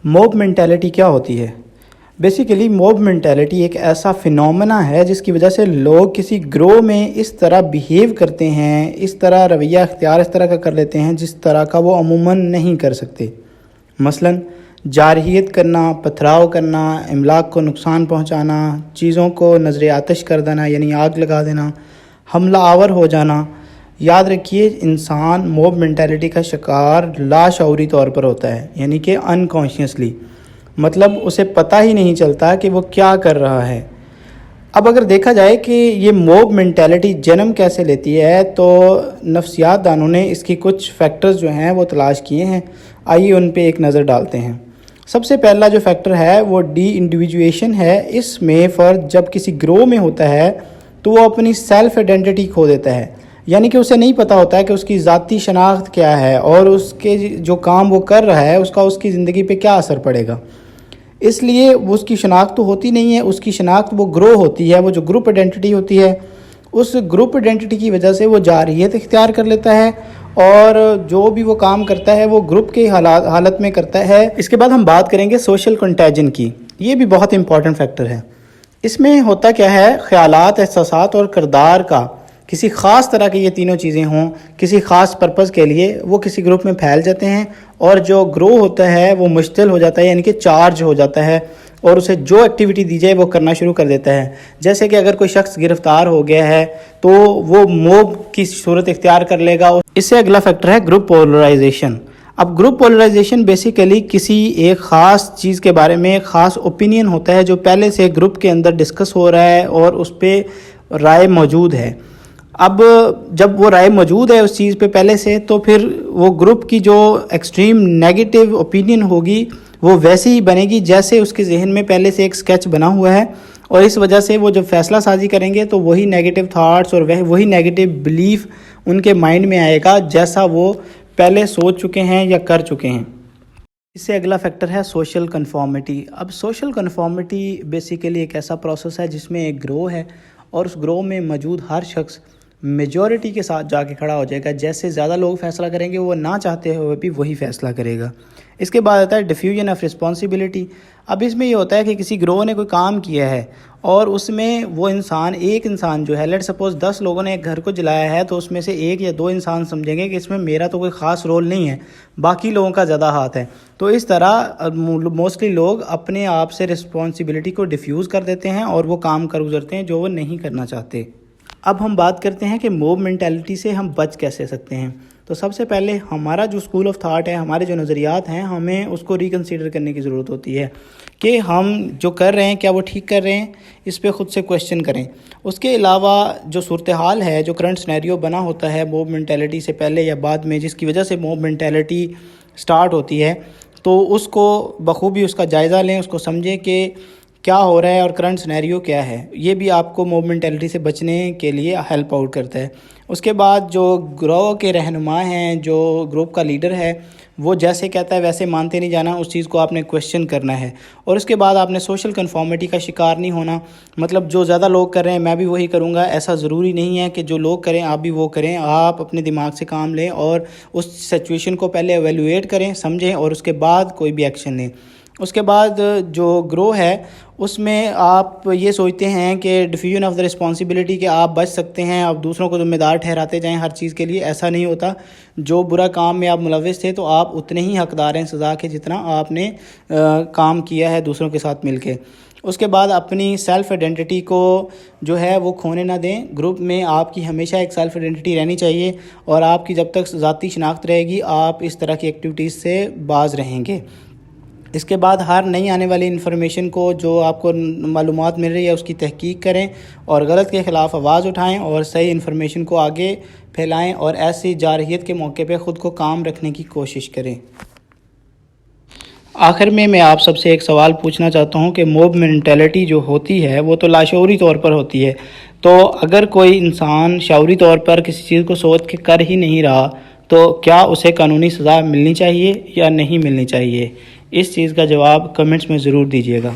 Mob mentality کیا ہوتی ہے؟ بیسیکلی موب مینٹیلٹی ایک ایسا فینومینا ہے جس کی وجہ سے لوگ کسی گروہ میں اس طرح بیہیو کرتے ہیں، اس طرح رویہ اختیار اس طرح کا کر لیتے ہیں جس طرح کا وہ عموماً نہیں کر سکتے۔ مثلاً جارحیت کرنا، پتھراؤ کرنا، املاک کو نقصان پہنچانا، چیزوں کو نظر آتش کر دینا یعنی آگ لگا دینا، حملہ آور ہو جانا۔ یاد رکھیے انسان موب مینٹیلٹی کا شکار لاشعوری طور پر ہوتا ہے، یعنی کہ انکانشیسلی، مطلب اسے پتہ ہی نہیں چلتا کہ وہ کیا کر رہا ہے۔ اب اگر دیکھا جائے کہ یہ موب مینٹیلٹی جنم کیسے لیتی ہے تو نفسیات دانوں نے اس کی کچھ فیکٹرز جو ہیں وہ تلاش کیے ہیں، آئیے ان پہ ایک نظر ڈالتے ہیں۔ سب سے پہلا جو فیکٹر ہے وہ ڈی انڈیویجویشن ہے۔ اس میں فرد جب کسی گروہ میں ہوتا ہے تو وہ اپنی سیلف آئیڈینٹی کھو دیتا ہے، یعنی کہ اسے نہیں پتہ ہوتا ہے کہ اس کی ذاتی شناخت کیا ہے اور اس کے جو کام وہ کر رہا ہے اس کی زندگی پہ کیا اثر پڑے گا۔ اس لیے اس کی شناخت تو ہوتی نہیں ہے، اس کی شناخت وہ گروہ ہوتی ہے، وہ جو گروپ آئیڈینٹی ہوتی ہے، اس گروپ آئیڈینٹی کی وجہ سے وہ جارحیت اختیار کر لیتا ہے اور جو بھی وہ کام کرتا ہے وہ گروپ کے حالت میں کرتا ہے۔ اس کے بعد ہم بات کریں گے سوشل کنٹیجن کی۔ یہ بھی بہت امپورٹنٹ فیکٹر ہے۔ اس میں ہوتا کیا ہے، خیالات، احساسات اور کردار کا کسی خاص طرح کی یہ تینوں چیزیں ہوں کسی خاص پرپز کے لیے وہ کسی گروپ میں پھیل جاتے ہیں اور جو گروہ ہوتا ہے وہ مشتعل ہو جاتا ہے، یعنی کہ چارج ہو جاتا ہے اور اسے جو ایکٹیویٹی دی جائے وہ کرنا شروع کر دیتا ہے۔ جیسے کہ اگر کوئی شخص گرفتار ہو گیا ہے تو وہ موب کی صورت اختیار کر لے گا۔ اس سے اگلا فیکٹر ہے گروپ پولرائزیشن۔ اب گروپ پولرائزیشن بیسیکلی کسی ایک خاص چیز کے بارے میں ایک خاص اوپینین ہوتا ہے جو پہلے سے گروپ کے اندر ڈسکس ہو رہا ہے اور اس پہ رائے موجود ہے۔ اب جب وہ رائے موجود ہے اس چیز پہ پہلے سے تو پھر وہ گروپ کی جو ایکسٹریم نیگیٹو اوپینین ہوگی وہ ویسے ہی بنے گی جیسے اس کے ذہن میں پہلے سے ایک سکیچ بنا ہوا ہے، اور اس وجہ سے وہ جب فیصلہ سازی کریں گے تو وہی نیگیٹو تھاٹس اور وہی نیگیٹو بلیف ان کے مائنڈ میں آئے گا جیسا وہ پہلے سوچ چکے ہیں یا کر چکے ہیں۔ اس سے اگلا فیکٹر ہے سوشل کنفارمیٹی۔ اب سوشل کنفارمیٹی بیسیکلی ایک ایسا پروسیس ہے جس میں ایک گروہ ہے اور اس گروہ میں موجود ہر شخص میجورٹی کے ساتھ جا کے کھڑا ہو جائے گا، جیسے زیادہ لوگ فیصلہ کریں گے وہ نہ چاہتے ہوئے بھی وہی فیصلہ کرے گا۔ اس کے بعد آتا ہے ڈیفیوژن آف رسپانسبلٹی۔ اب اس میں یہ ہوتا ہے کہ کسی گروہ نے کوئی کام کیا ہے اور اس میں وہ ایک انسان جو ہے، لیٹ سپوز 10 لوگوں نے ایک گھر کو جلایا ہے تو اس میں سے ایک یا دو انسان سمجھیں گے کہ اس میں میرا تو کوئی خاص رول نہیں ہے، باقی لوگوں کا زیادہ ہاتھ ہے۔ تو اس طرح موسٹلی لوگ اپنے آپ سے رسپانسبلٹی کو ڈیفیوز کر دیتے ہیں اور وہ کام کر گزرتے ہیں جو وہ نہیں کرنا چاہتے۔ اب ہم بات کرتے ہیں کہ موب مینٹیلٹی سے ہم بچ کیسے سکتے ہیں۔ تو سب سے پہلے ہمارا جو اسکول آف تھاٹ ہے، ہمارے جو نظریات ہیں، ہمیں اس کو ریکنسیڈر کرنے کی ضرورت ہوتی ہے کہ ہم جو کر رہے ہیں کیا وہ ٹھیک کر رہے ہیں، اس پہ خود سے کویشچن کریں۔ اس کے علاوہ جو صورتحال ہے، جو کرنٹ سینیریو بنا ہوتا ہے موب مینٹیلٹی سے پہلے یا بعد میں، جس کی وجہ سے موب مینٹیلٹی سٹارٹ ہوتی ہے، تو اس کو بخوبی اس کا جائزہ لیں، اس کو سمجھیں کہ کیا ہو رہا ہے اور کرنٹ سینیریو کیا ہے۔ یہ بھی آپ کو موب مینٹیلٹی سے بچنے کے لیے ہیلپ آؤٹ کرتا ہے۔ اس کے بعد جو گروہ کے رہنما ہیں، جو گروپ کا لیڈر ہے، وہ جیسے کہتا ہے ویسے مانتے نہیں جانا، اس چیز کو آپ نے کویشچن کرنا ہے۔ اور اس کے بعد آپ نے سوشل کنفارمیٹی کا شکار نہیں ہونا، مطلب جو زیادہ لوگ کر رہے ہیں میں بھی وہی کروں گا، ایسا ضروری نہیں ہے کہ جو لوگ کریں آپ بھی وہ کریں۔ آپ اپنے دماغ سے کام لیں اور اس سچویشن کو پہلے ایویلویٹ کریں، سمجھیں اور اس کے بعد کوئی بھی ایکشن لیں۔ اس کے بعد جو گروہ ہے اس میں آپ یہ سوچتے ہیں کہ ڈیفیوژن آف دا رسپانسبلٹی کہ آپ بچ سکتے ہیں، آپ دوسروں کو ذمہ دار ٹھہراتے جائیں ہر چیز کے لیے، ایسا نہیں ہوتا۔ جو برا کام میں آپ ملوث تھے تو آپ اتنے ہی حقدار ہیں سزا کے جتنا آپ نے کام کیا ہے دوسروں کے ساتھ مل کے۔ اس کے بعد اپنی سیلف آئیڈینٹی کو جو ہے وہ کھونے نہ دیں۔ گروپ میں آپ کی ہمیشہ ایک سیلف آئیڈینٹی رہنی چاہیے اور آپ کی جب تک ذاتی شناخت رہے گی آپ اس طرح کی ایکٹیویٹیز سے باز رہیں گے۔ اس کے بعد ہر نئی آنے والی انفارمیشن کو جو آپ کو معلومات مل رہی ہے اس کی تحقیق کریں اور غلط کے خلاف آواز اٹھائیں اور صحیح انفارمیشن کو آگے پھیلائیں اور ایسی جارحیت کے موقع پہ خود کو کام رکھنے کی کوشش کریں۔ آخر میں آپ سب سے ایک سوال پوچھنا چاہتا ہوں کہ موب مینٹیلٹی جو ہوتی ہے وہ تو لاشعوری طور پر ہوتی ہے، تو اگر کوئی انسان شعوری طور پر کسی چیز کو سوچ کے کر ہی نہیں رہا تو کیا اسے قانونی سزا ملنی چاہیے یا نہیں ملنی چاہیے؟ اس چیز کا جواب کمنٹس میں ضرور دیجیے گا۔